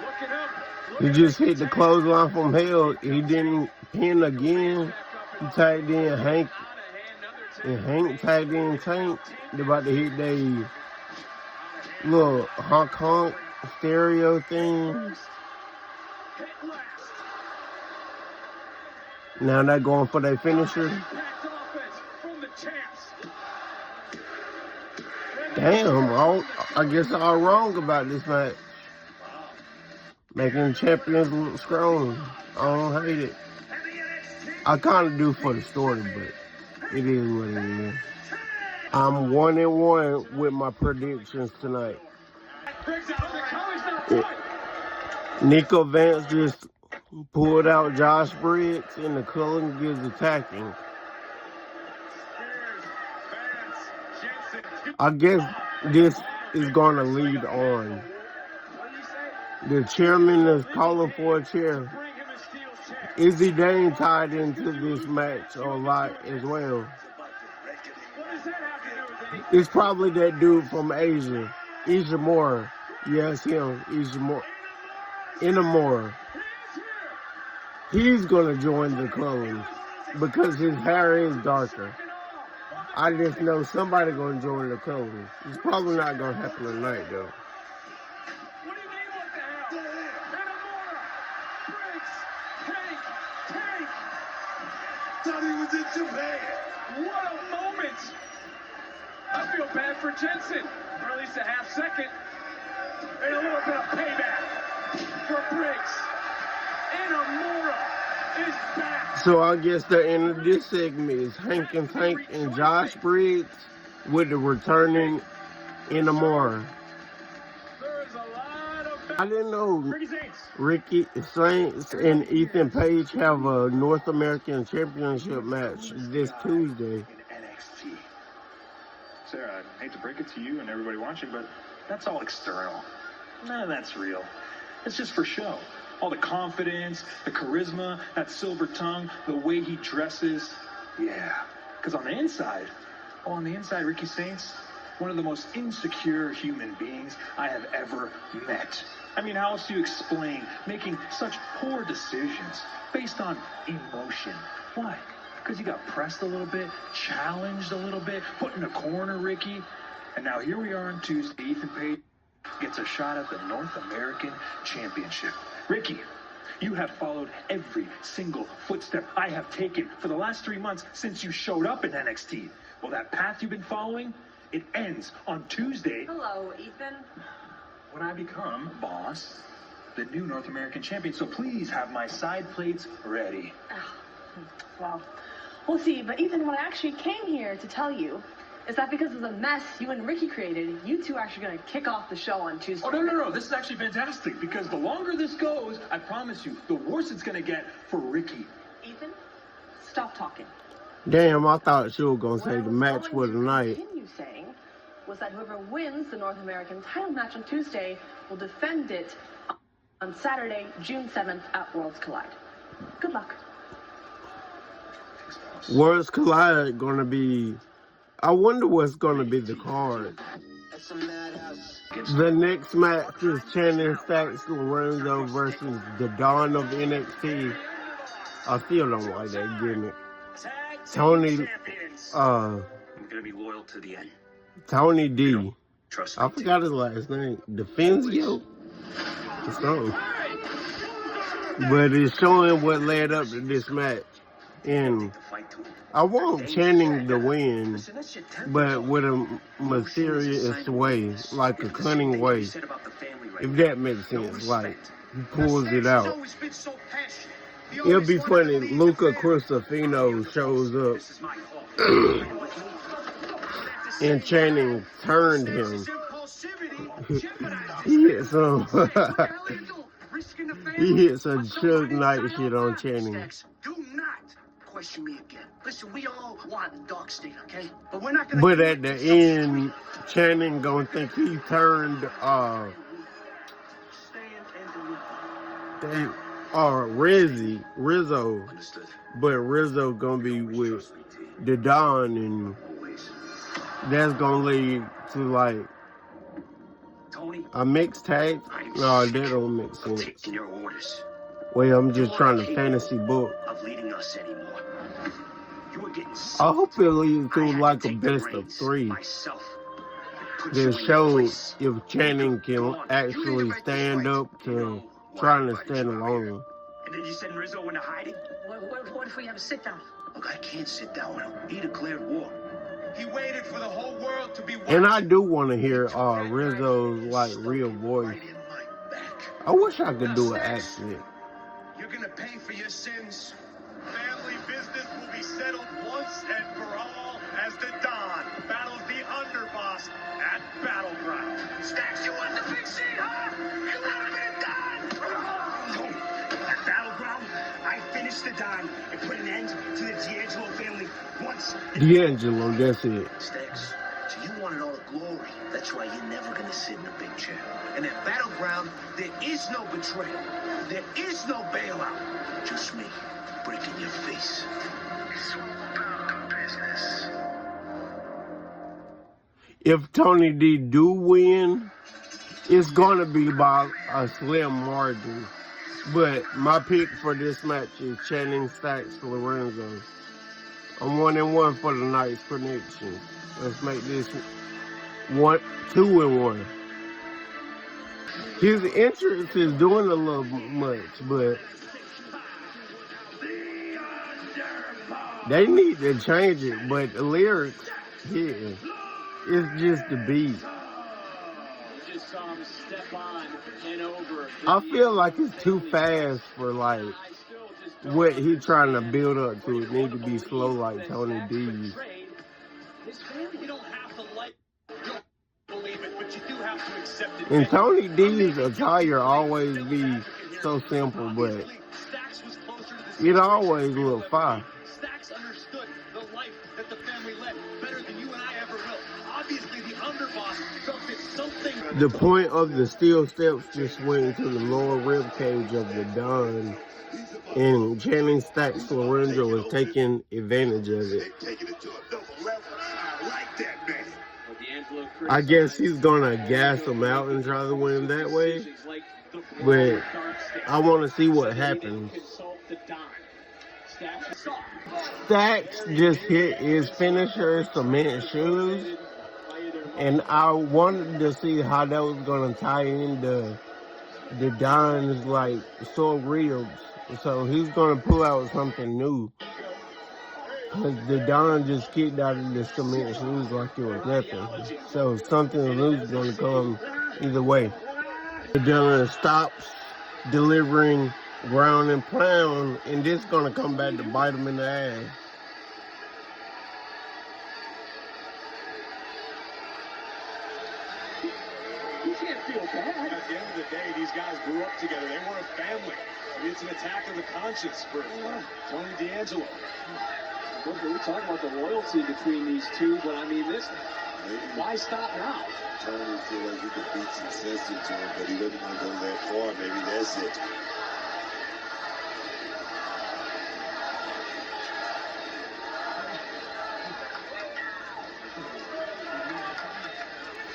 Looking up. He just hit the clothesline from hell. He didn't pin again. He tagged in Hank, and Hank tagged in Tank. They're about to hit their little honk stereo thing. Now they're going for their finisher. Damn, I guess I was wrong about this match. Making the champions look strong. I don't hate it. I kind of do for the story, but it is what it is. I'm 1-1 with my predictions tonight. Nico Vance just pulled out Josh Briggs, and the Cullen gives attacking. I guess this is going to lead on. The chairman is calling for a chair. Izzy Dane tied into this match a lot as well. It's probably that dude from Asia. Ishimura. Yes, him. Inamura. He's going to join the Clones because his hair is darker. I just know somebody going to join the Clones. It's probably not going to happen tonight, though. Thought he was in Japan. What a moment! I feel bad for Jensen, for at least a half second. And a little bit of payback for Briggs. Inamura is back. So I guess the end of this segment is Hank and Tank and Josh Briggs with the returning Inamura. I didn't know Ricky Saints and Ethan Page have a North American Championship match this Tuesday. In NXT. Sarah, I hate to break it to you and everybody watching, but that's all external. None of that's real. It's just for show. All the confidence, the charisma, that silver tongue, the way he dresses. Yeah. Because on the inside, Ricky Saints, one of the most insecure human beings I have ever met. I mean, how else do you explain making such poor decisions based on emotion? Why? Because you got pressed a little bit, challenged a little bit, put in a corner, Ricky. And now here we are on Tuesday. Ethan Page gets a shot at the North American Championship. Ricky, you have followed every single footstep I have taken for the last 3 months since you showed up in NXT. Well, that path you've been following, it ends on Tuesday. Hello, Ethan. When I become, boss, the new North American champion. So please have my side plates ready. Well, we'll see. But Ethan, what I actually came here to tell you is that because of the mess you and Ricky created, you two are actually going to kick off the show on Tuesday. Oh, no. This is actually fantastic because the longer this goes, I promise you, the worse it's going to get for Ricky. Ethan, stop talking. Damn, I thought she was going to say the match for tonight. Continue saying was that whoever wins the North American title match on Tuesday will defend it on Saturday, June 7th at Worlds Collide. Good luck. Worlds Collide going to be... I wonder what's going to be the card. The next match is Channing Stacks Lorenzo versus the Dawn of NXT. I still don't like that gimmick. Tony, I'm gonna be loyal to the end. Tony D. Trust I me. forgot his last name. Defensio? Something. But it's showing what led up to this match. And I want Channing to win, but with a mysterious way, like a cunning way. If that makes sense, like he pulls it out. It'll be funny. Luca Cristofino shows up and Channing turned him. He hit some he hit some Suge Knight shit on Channing. Do not question me again. Listen, we all want the dark state, okay? But we're not gonna. But at the end, Channing gonna think he turned Rizzo. But Rizzo gonna be with the Don, and that's gonna lead to like Tony, A mixed tag? I'm No, sick that don't make of sense. taking your orders. Well, I'm You just aren't trying to capable fantasy book. of leading us anymore. You are getting I soft. hope it leads I through had like to a take the best of reins 3. myself. Put That you in your shows place. if Channing can Go on. actually You redirect this stand fight. up to You know why trying I to invited stand you out here. alone. And then you send Rizzo into hiding? What if we have a sit-down? Look, I can't sit down with him. He declared war. He waited for the whole world to be watching. And I do want to hear Rizzo's like real voice. Right in my back. I wish I could Now, do an Stacks, accent. you're gonna pay for your sins. Family business will be settled once and for all as the Don battles the underboss at Battleground. Stacks, you want the big seat, huh? You want me to die? Tony, at Battleground, I finished the Don and put an end to the D'Angelo family once. D'Angelo, that's it. Stacks, so you wanted all the glory. That's why you're never gonna sit in a big chair. And at Battleground, there is no betrayal. There is no bailout. Just me breaking your face. It's all about the business. If Tony D do win, it's going to be by a slim margin. But my pick for this match is Channing Stacks Lorenzo. I'm 1-1 for the night's prediction. Let's make this 2-1. His entrance is doing a little much, but they need to change it. But the lyrics here, it's just the beat. Just saw him step on and over. I feel like it's too fast for like what he trying to build up to. It need to be slow like Tony D's. His family, you don't have to like, don't believe it, but you do have to accept it. And Tony D's attire always be so simple, but Stacks was closer to the it always look fire. Stacks understood the life that the family led better than you and I ever will. Obviously, the underboss felt that something. The point of the steel steps just went into the lower rib cage of the Don, and Channing Stacks Lorenzo was taking advantage of it. I guess he's gonna gas him out and try to win that way, but I want to see what happens. Stacks just hit his finisher, cement shoes, and I wanted to see how that was gonna tie into the Don's like sore ribs. So he's gonna pull out something new. Cause the Don just kicked out of the cement shoes like it was nothing. So something new is gonna come either way. The Don stops delivering ground and pound, and this gonna come back to bite him in the ass. You can't feel bad. At the end of the day, these guys grew up together. They were a family. I mean, it's an attack on the conscience for Tony D'Angelo. Look, we talk about the loyalty between these two, but I mean, this, why stop now? Tony feel like he could beat some sense into him, but he doesn't want to go that far. Maybe that's it.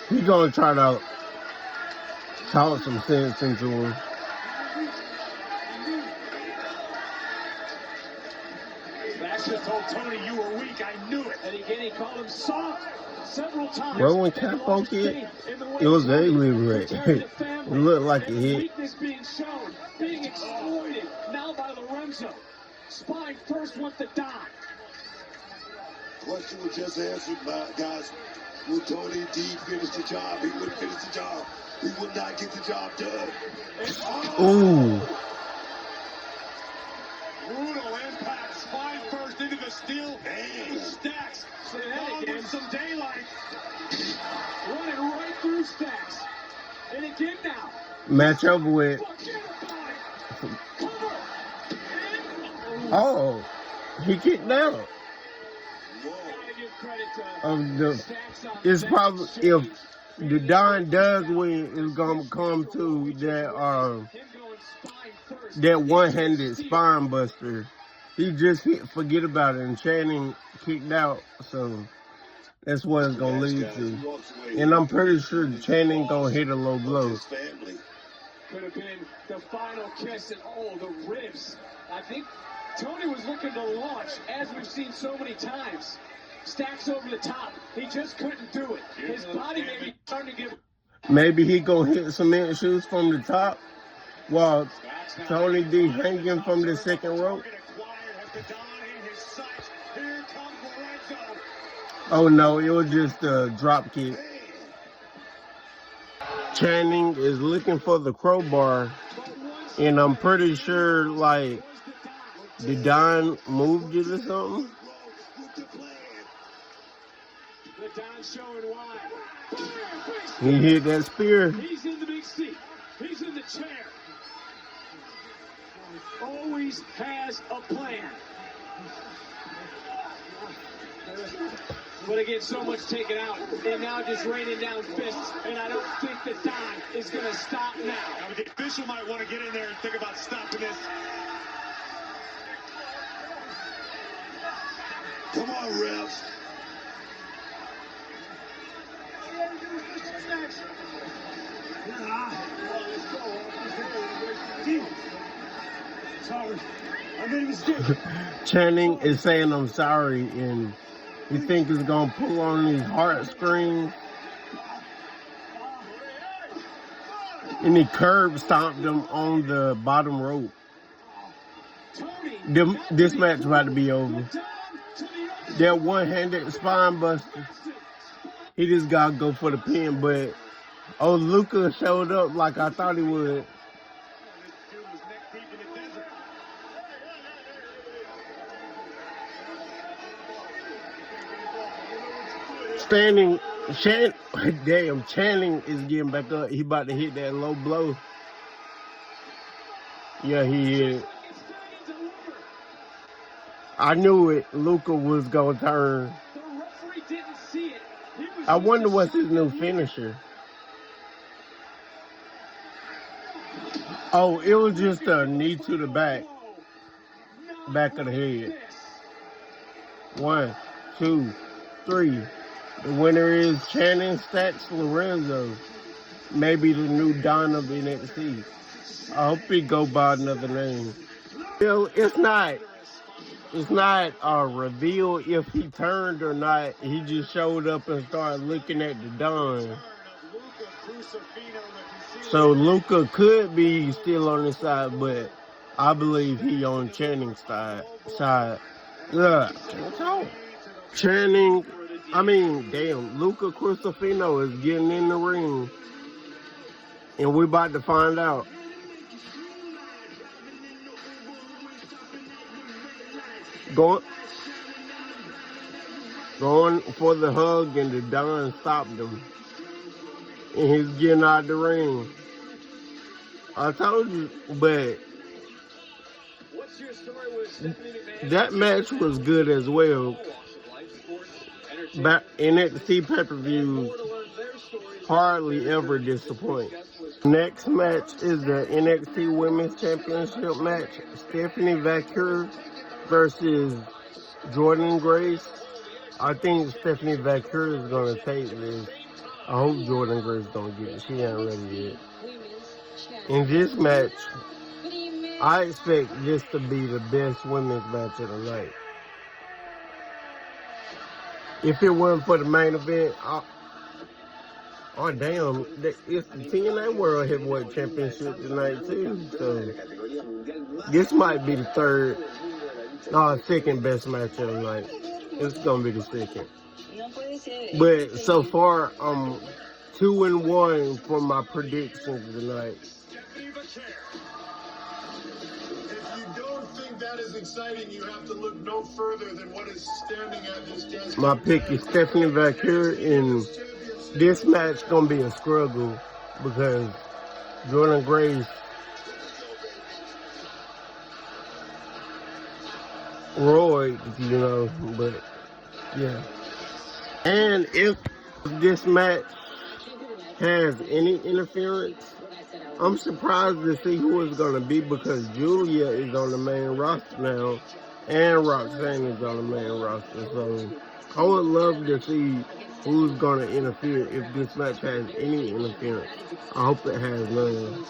He's gonna try to talk some sense into him. Stacks just told Tony you were weak. I knew it. And again, he called him soft several times. Well, when Capo hit, it was ugly, but it looked like it hit. Weakness being shown, being exploited, now by Lorenzo. Spine first went to Don. Question was just answered by guys. Will Tony D finish the job? He wouldn't finish the job. He would not get the job done. Ooh. Brutal impact. Spine first into the steel. Damn. Stacks. Say that again. Some daylight. Running right through Stacks. And again now. Match over with. Oh, he kicked out. It's probably, if the Don does win, it's gonna come to that one-handed spine buster. He just hit, forget about it, and Channing kicked out. So That's what it's gonna lead to. And I'm pretty sure Channing gonna hit a low blow. Could have been the final kiss, and oh, the ribs. I think Tony was looking to launch, as we've seen so many times. Stacks over the top. He just couldn't do it. His body may be starting to give. Maybe he gonna hit cement shoes from the top while Tony D hanging from the second rope. Oh no, it was just a drop kick. Channing is looking for the crowbar, and I'm pretty sure, like, the Don moved it or something. He hit that spear. He's in the big seat. He's in the chair. Always has a plan. But again, so much taken out, and now just raining down fists, and I don't think the Don is going to stop now. The official might want to get in there and think about stopping this. Come on, refs. Sorry, I made a mistake. Channing is saying I'm sorry, and you think he's gonna pull on these heartstrings, and he curb stomped him on the bottom rope. This match about to be over. That one-handed spine buster, he just gotta go for the pin, but oh, Luca showed up like I thought he would. Channing is getting back up. He about to hit that low blow. Yeah, he hit it. I knew it. Luca was gonna turn. I wonder what's his new finisher. Oh, it was just a knee to the back of the head. 1, 2, 3. The winner is Channing Stacks Lorenzo, maybe the new Don of NXT. I hope he go by another name. Still, it's not a reveal if he turned or not. He just showed up and started looking at the Don. So Luca could be still on his side, but I believe he on Channing's side. Look, Luca Crucifino is getting in the ring, and we're about to find out. Going for the hug, and the Don stopped him, and he's getting out the ring. I told you, but that match was good as well. NXT pay-per-views hardly ever disappoint. Next match is the NXT Women's Championship match. Stephanie Vaquer versus Jordan Grace. I think Stephanie Vaquer is going to take this. I hope Jordan Grace don't get it. She ain't ready yet. In this match, I expect this to be the best women's match of the night. If it wasn't for the main event, it's the TNA World Heavyweight Championship tonight too. So this might be the second best match of the night. It's gonna be the second. But so far, I'm 2-1 for my predictions tonight. That is exciting. You have to look no further than what is standing at this desk. My pick is Stephanie Vaquer, and this match gonna be a struggle because Jordan Grace but yeah. And if this match has any interference, I'm surprised to see who it's going to be because Julia is on the main roster now and Roxanne is on the main roster. So I would love to see who's going to interfere if this match has any interference. I hope it has none.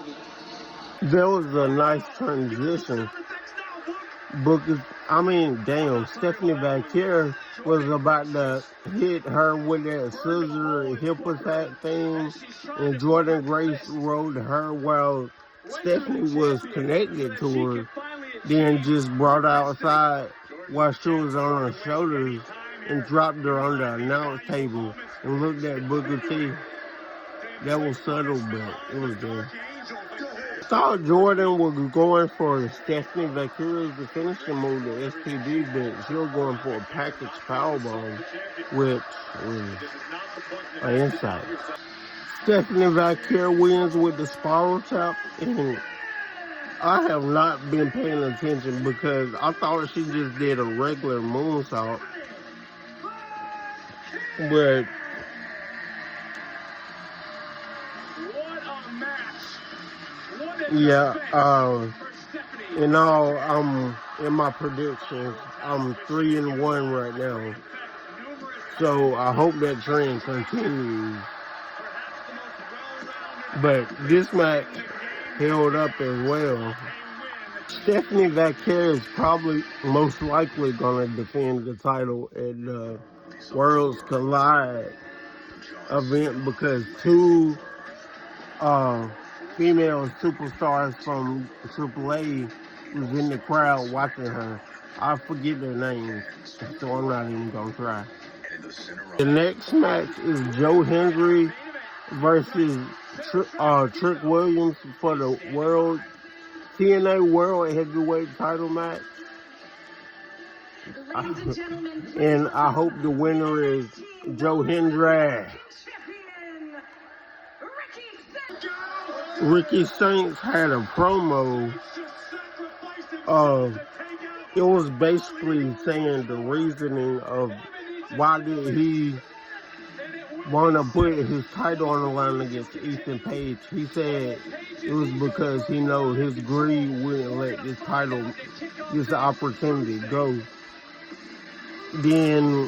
There was a nice transition. Damn, Stephanie Valkyrie was about to hit her with that scissor and hip attack thing, and Jordan Grace rode her while Stephanie was connected to her, then just brought her outside while she was on her shoulders and dropped her on the announce table and looked at Booker T. That was subtle, but it was there. Thought Jordan was going for Stephanie Valkyrie's finishing move, the STD, but she was going for a package powerbomb, which was an insight. Stephanie Valkyrie wins with the spiral tap, and I have not been paying attention because I thought she just did a regular moonsault, but yeah, in my predictions, I'm 3-1 right now. So I hope that trend continues. But this match held up as well. Stephanie Valkyrie is probably most likely going to defend the title at the Worlds Collide event because two female superstars from AAA was in the crowd watching her. I forget their names, so I'm not even going to try. The next match is Joe Hendry versus Trick Williams for the TNA World Heavyweight title match. And I hope the winner is Joe Hendry. Ricky Saints had a promo. It was basically saying the reasoning of why did he want to put his title on the line against Ethan Page. He said it was because he knows his greed wouldn't let this opportunity go. Then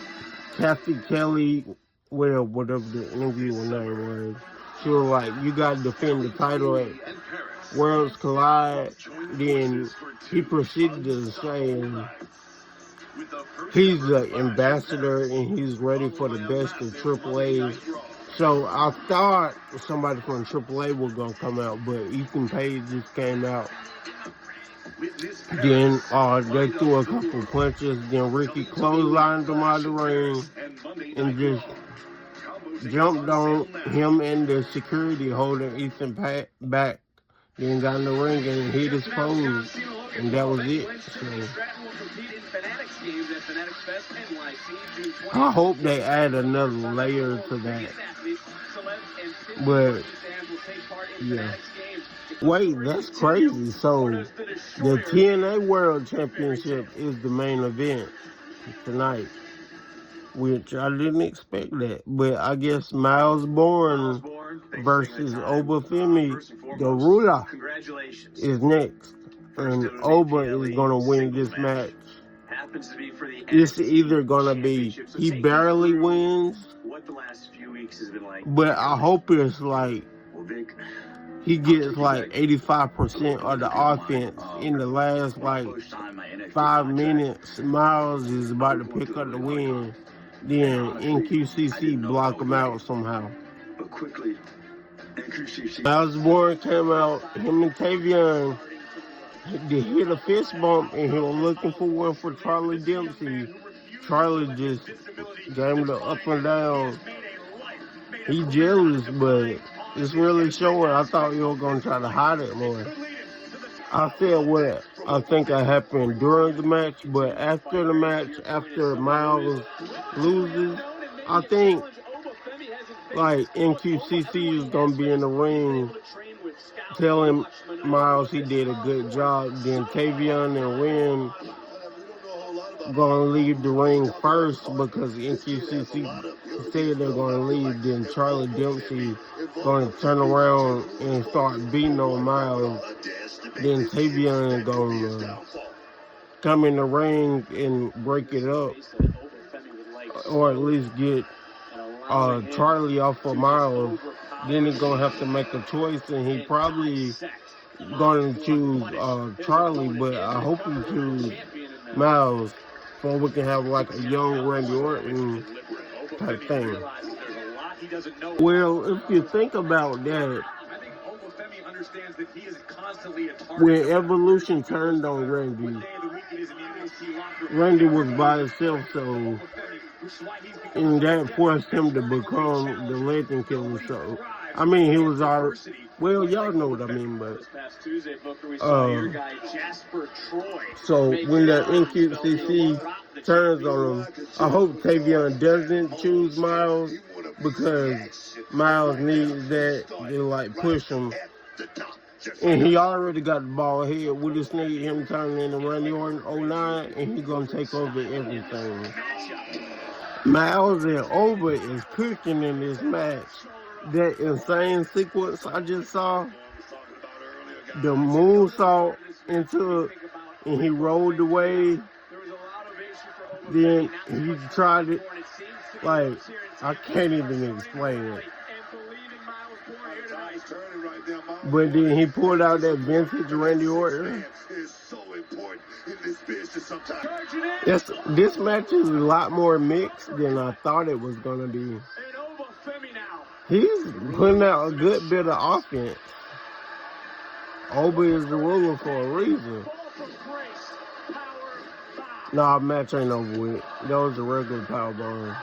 Kathy Kelly, whatever the interview name was, she was like, you got to defend the title at Worlds Collide. Then he proceeded to say he's the ambassador and he's ready for the best of AAA. So I thought somebody from AAA was going to come out, but Ethan Page just came out. Then they threw a couple punches. Then Ricky clotheslined him out of the ring and just jumped on him and the security holding Ethan back. Then got in the ring and hit his pose, and that was it. So I hope they add another layer to that. But yeah. Wait, that's crazy. So the TNA World Championship is the main event tonight, which I didn't expect that. But I guess Miles Bourne versus Obafemi Garula is next. And Oba is going to win this match. It's either going to be he barely wins, but I hope it's like he gets like 85% of the offense in the last like 5 minutes. Miles is about to pick up the win. Then NQCC block him out somehow. Miles Bourne came out, him and Tavion, they hit a fist bump and he was looking for one for Charlie Dempsey. Charlie just gave him the up and down. He jealous, but it's really showing. I thought you were going to try to hide it more. I said what I think happened during the match, but after the match, after Miles loses, I think like NQCC is going to be in the ring telling Miles he did a good job. Then Tavion and Wynn going to leave the ring first because NQCC said they're going to leave. Then Charlie Dempsey going to turn around and start beating on Miles. Then Tavion going to come in the ring and break it up. or at least get Charlie off of Miles. Then he's gonna have to make a choice, and he probably gonna choose Charlie, but I hope he choose Miles, so we can have like a young Randy Orton type thing. Well, if you think about that, when Evolution turned on Randy, Randy was by himself, so and that forced him to become the legend killer. So, I mean, he was already, well, y'all know what I mean, but, so when the NQCC turns on him, I hope Tavion doesn't choose Miles, because Miles needs that to, like, push him. And he already got the ball head. We just need him turning into Randy Orton 09, and he's going to take over everything. Miles and Oba is cooking in this match. That insane sequence I just saw, the moonsault into it, and he rolled away. Then he tried it. Like, I can't even explain it. But then he pulled out that vintage Randy Orton. This match is a lot more mixed than I thought it was going to be. He's putting out a good bit of offense. Oba is the ruler for a reason. Nah, match ain't over with. That was a regular powerbomb.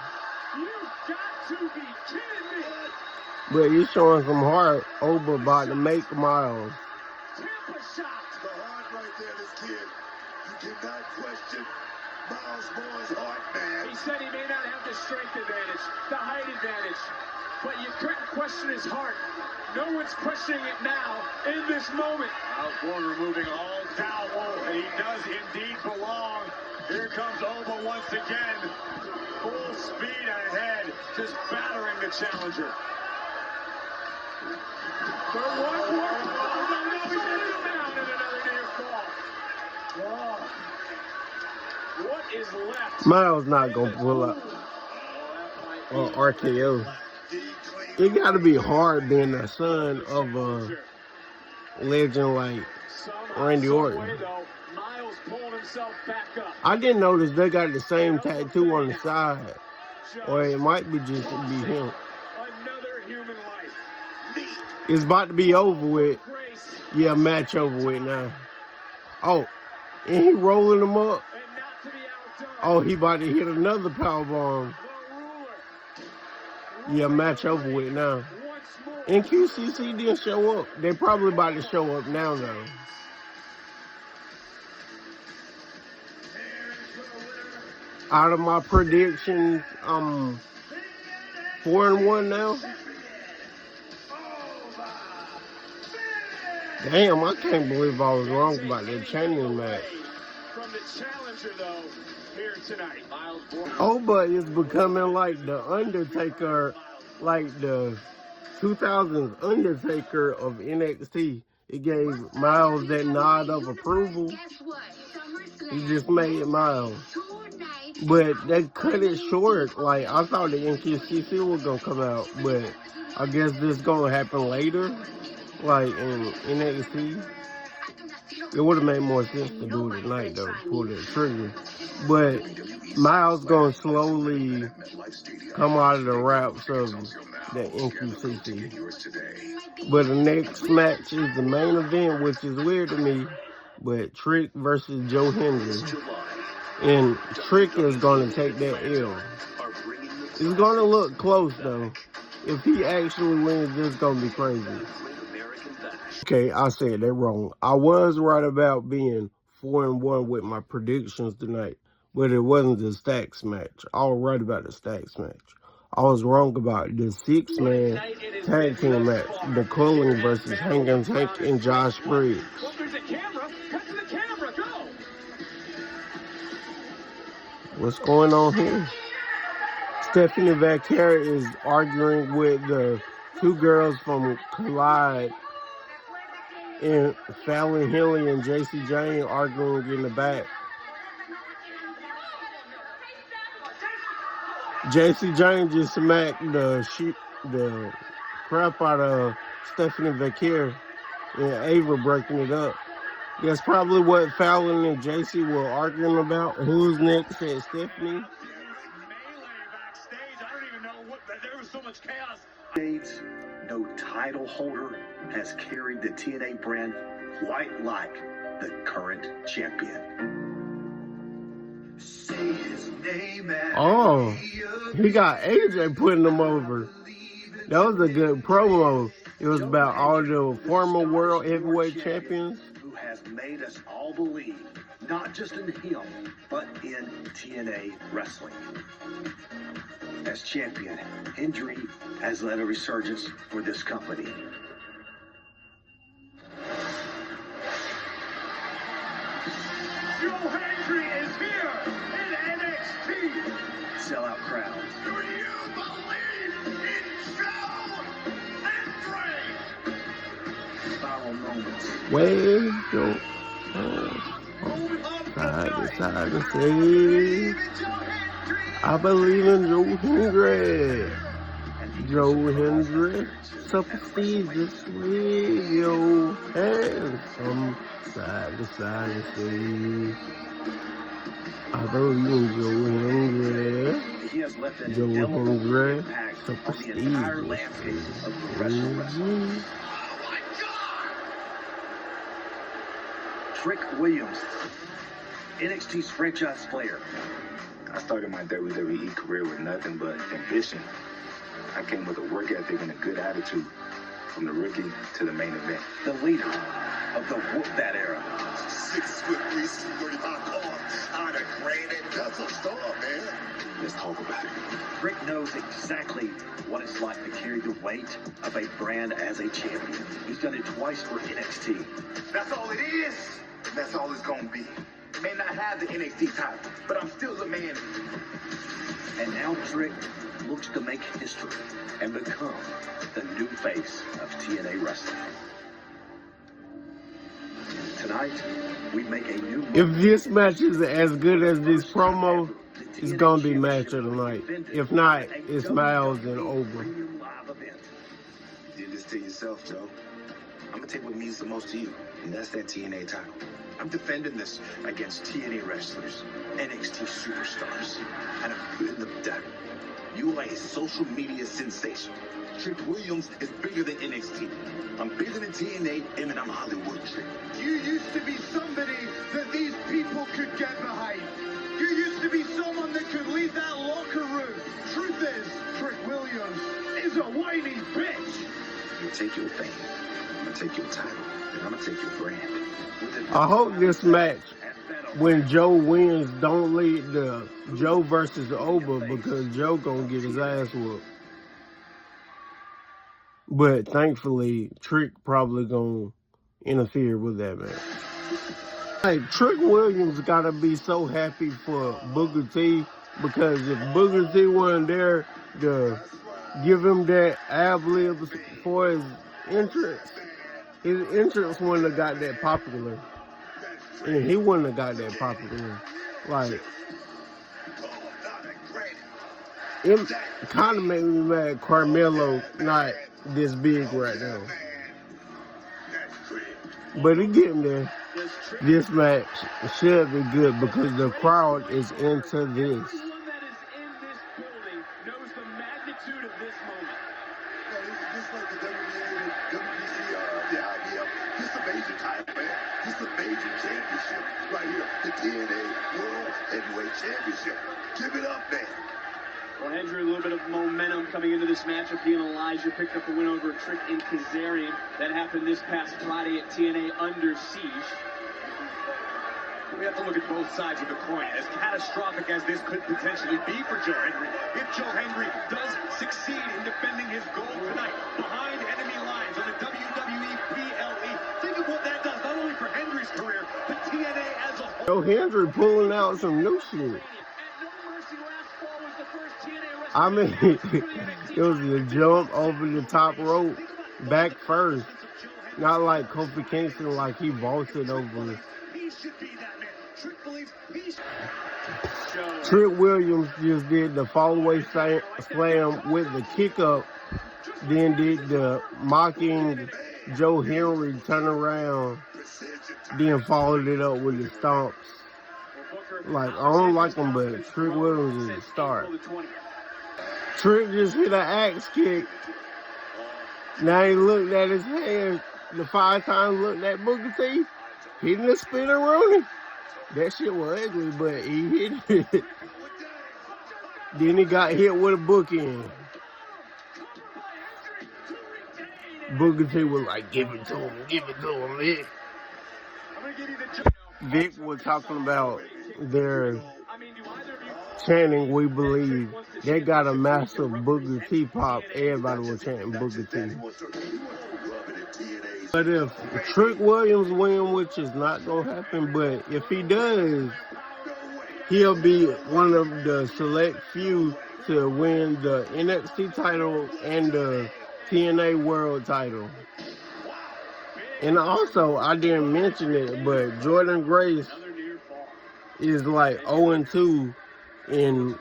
But he's showing some heart. Oba about to make Miles. The heart right there, this kid. You cannot question Miles Moore's heart, man. He said he may not have the strength advantage, the height advantage, but you couldn't question his heart. No one's questioning it now, in this moment. Miles Moore removing all doubt, and he does indeed belong. Here comes Oba once again. Full speed ahead, just battering the challenger. For one more fall. No, he's going to go down in another near fall. Oh. What is left? Miles not going to pull up on RKO. It got to be hard being the son of a legend like Randy Orton. I didn't notice they got the same tattoo on the side. Or it might be just be him. It's about to be over with. Yeah, match over with now. Oh, and he rolling him up. Oh, he about to hit another powerbomb. Yeah, match over with now. And QCC didn't show up. They probably about to show up now, though. Out of my predictions, I'm 4-1 now. Damn, I can't believe I was wrong about that chaining match. From the challenger, though, here tonight, Miles Moore. Oba is becoming like the Undertaker, like the 2000s Undertaker of NXT. It gave Miles that nod of approval. He just made Miles. But they cut it short. Like, I thought the NQCC was going to come out, but I guess this is going to happen later. Like in NXT, it would have made more sense to do it tonight though, pull that trigger. But Miles gonna slowly come out of the wraps of the NQCC. But the next match is the main event, which is weird to me. But Trick versus Joe Hendry, and Trick is gonna take that L. It's gonna look close though. If he actually wins, it's gonna be crazy. Okay, I said that wrong. I was right about being 4-1 with my predictions tonight, but it wasn't the Stacks match. I was right about the Stacks match. I was wrong about the 6-man tag team match, the Culling versus Hangin' Tank and Josh Briggs. Well, there's a camera. Cut to the camera. Go. What's going on here? Stephanie Vaquera is arguing with the two girls from Collide, and Fallon Henley and JC Jane arguing in the back. JC James just smacked the crap out of Stephanie Vaquer and Ava breaking it up. That's probably what Fallon and JC were arguing about. Who's next at Stephanie? Melee backstage. I don't even know what. There was so much chaos. No title holder has carried the TNA brand quite like the current champion. Say his name. Oh, he got AJ putting him over. That was a good promo. It was about all the former world heavyweight champions. Who has made us all believe, not just in him, but in TNA wrestling. As champion, Hendry has led a resurgence for this company. Joe Hendry is here in NXT. Sellout crowds. Do you believe in Joe Hendry? Viral moments. Where go? Side to say, I believe in Joe Hendry. Joe Hendry, superstitious with your hands from side to say, I believe in Joe Hendry. He has left an Joe indelible Hendry, impact on the entire landscape of professional wrestling. Trick Williams, NXT's franchise player. I started my WWE career with nothing but ambition. I came with a work ethic and a good attitude, from the rookie to the main event. The leader of the Whoop That era. 6 foot 3, 235 pounds out of granite. That's a star, man. Let's talk about it. Rick knows exactly what it's like to carry the weight of a brand as a champion. He's done it twice for NXT. That's all it is. That's all it's gonna be. May not have the NXT title, but I'm still the man. And now Trick looks to make history and become the new face of TNA wrestling. Tonight, we make a new... If this match is as good as this promo, it's gonna be match of the night. If not, it's Miles and over. You did this to yourself, Joe. I'm gonna take what means the most to you, and that's that TNA title. I'm defending this against TNA wrestlers, NXT superstars, and I'm putting them down. You are a social media sensation. Trick Williams is bigger than NXT. I'm bigger than TNA, and I'm Hollywood Trick. You used to be somebody that these people could get behind. You used to be someone that could leave that locker room. Truth is, Trick Williams is a whiny bitch. You take your fame, I'm gonna take your title, and I'm gonna take your brand. I hope this match, when Joe wins, don't lead to Joe versus Oba, because Joe gonna get his ass whooped. But thankfully, Trick probably gonna interfere with that match. Hey, Trick Williams gotta be so happy for Booker T, because if Booker T wasn't there to give him that ad-lib for his entrance wouldn't have got that popular. And he wouldn't have got that popular. Like, it kind of made me mad Carmelo not this big right now. But he getting there. This match should be good because the crowd is into this. Everyone that is in this building knows the magnitude of this moment. Just like the WBC, the IBF, this is a major title, man. This is a major championship right here. The TNA World Heavyweight Championship. Give it up, man. Well, Hendry, a little bit of momentum coming into this matchup. He and Elijah picked up a win over Trick and Kazarian. That happened this past Friday at TNA Under Siege. We have to look at both sides of the coin. As catastrophic as this could potentially be for Joe Hendry, if Joe Hendry does succeed in defending his gold tonight behind enemy lines on the WWE PLE, think of what that does, not only for Hendry's career, but TNA as a whole. Joe Hendry pulling out some new shit. I mean, it was a jump over the top rope, back first. Not like Kofi Kingston, like he vaulted over. He should be that man. Trick believes he should. Trick Williams just did the fallaway slam with the kick up, then did the mocking Joe Henry turnaround, then followed it up with the stomps. Like, I don't like him, but Trick Williams is a star. Trick just hit an axe kick. Now he looked at his hands. The 5 times looked at Booker T. Hitting the spinner Rooney. That shit was ugly, but he hit it. Then he got hit with a bookend. Booker T was like, give it to him, Vic. Vic was talking about their chanting, we believe. They got a massive Booker T pop. Everybody was chanting Booker T. But if Trick Williams win, which is not going to happen, but if he does, he'll be one of the select few to win the NXT title and the TNA World title. And also, I didn't mention it, but Jordan Grace is like 0-2 in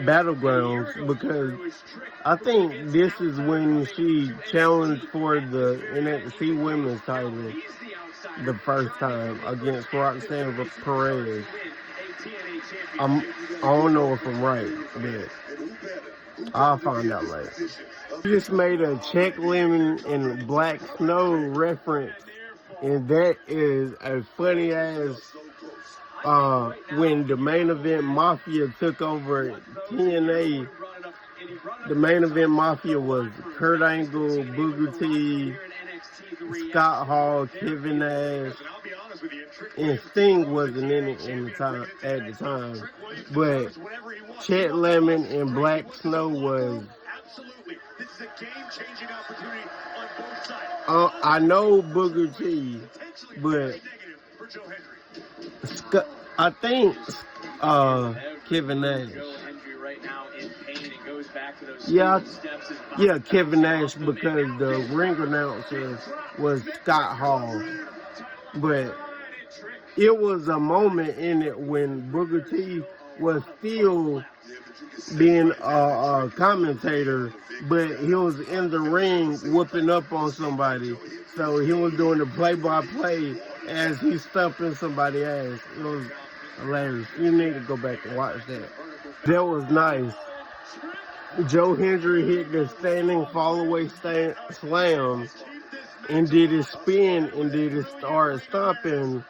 battlegrounds, because I think this is when she challenged for the NXT Women's title the first time against Roxanne Perez. I don't know if I'm right, but I'll find out later. He just made a Check Lemon and Black Snow reference, and that is a funny ass. When the Main Event Mafia took over TNA, the Main Event Mafia was Kurt Angle, Booker T, Scott Hall, Kevin Nash, and Sting wasn't in it at the time. But Chet Lemon and Black Snow was. I know Booker T, but I think Kevin Nash. Yeah, Kevin Nash, because the ring announcer was Scott Hall. But it was a moment in it when Booker T was still being a commentator, but he was in the ring whooping up on somebody. So he was doing the play-by-play as he's stumping somebody's ass. It was hilarious. You need to go back and watch that. That was nice. Joe Hendry hit the standing fall-away slam and did his spin and did his start stomping.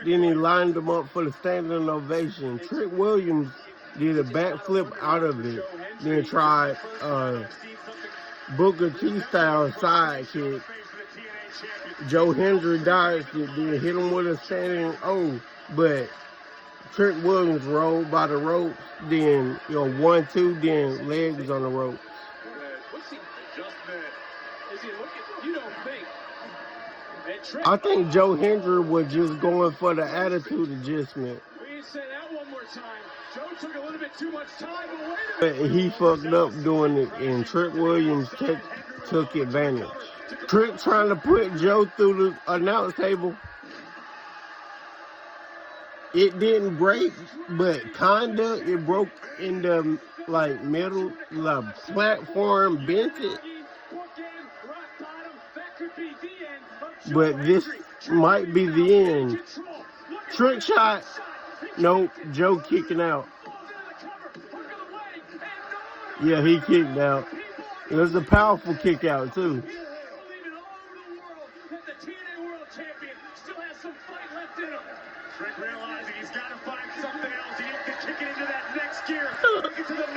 Then he lined him up for the standing ovation. Trick Williams did a backflip out of it. Then tried Booker T-style side kick. Joe Hendry dodged it, then hit him with a standing O. But Trick Williams rolled by the ropes, then 1-2, then legs on the ropes. I think Joe Hendry was just going for the attitude adjustment. But he fucked up doing it, and Trick Williams took advantage. Trick trying to put Joe through the announce table. It didn't break, but kinda it broke in the middle, the platform bent it. But this might be the end. Trick shot. Nope, Joe kicking out. Yeah, he kicked out. It was a powerful kick out too.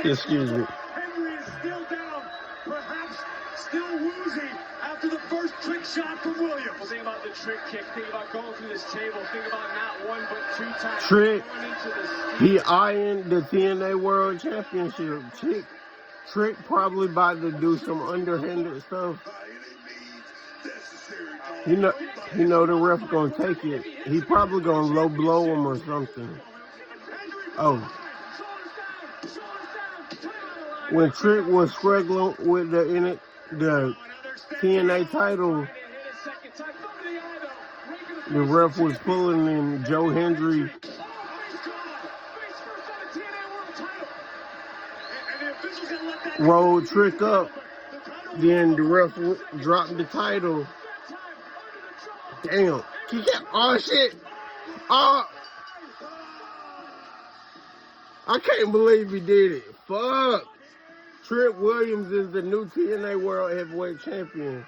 Excuse me. Henry is still down, perhaps still woozy after the first trick shot from Williams. Well, think about the trick kick. Think about going through this table. Think about not one but 2 times. Trick. He eyeing the TNA World Championship. Trick probably about to do some underhanded stuff. You know the ref gonna take it. He probably gonna low blow him or something. Oh. When Trick was struggling with the TNA title, the ref was pulling in Joe Hendry rolled Trick up. Then the ref dropped the title. Damn. Oh, shit. Oh. I can't believe he did it. Fuck. Trick Williams is the new TNA World Heavyweight Champion.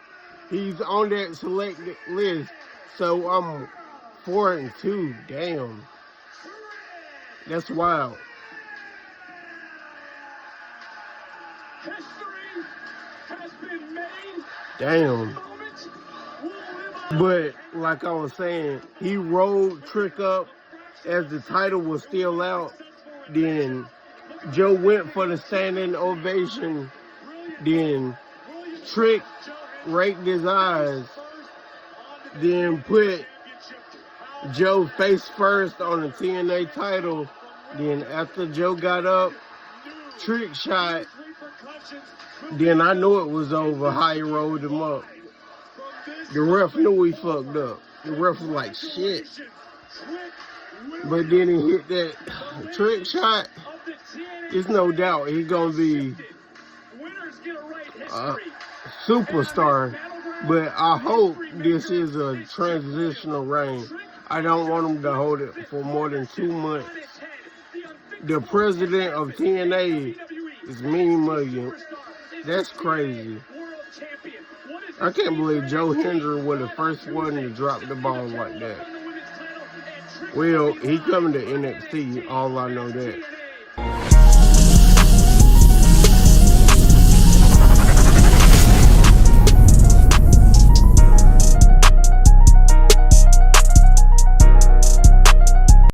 He's on that selected list. So I'm 4-2. Damn. That's wild. Damn. But like I was saying, he rolled Trick up as the title was still out. Then Joe went for the standing ovation. Then Trick raked his eyes. Then put Joe face first on the TNA title. Then after Joe got up, Trick shot. Then I knew it was over how he rolled him up. The ref knew he fucked up. The ref was like, shit. But then he hit that Trick shot. There's no doubt he's going to be a superstar. But I hope this is a transitional reign. I don't want him to hold it for more than 2 months. The president of TNA is Mean Million. That's crazy. I can't believe Joe Hendry was the first one to drop the ball like that. Well, he coming to NXT, all I know that.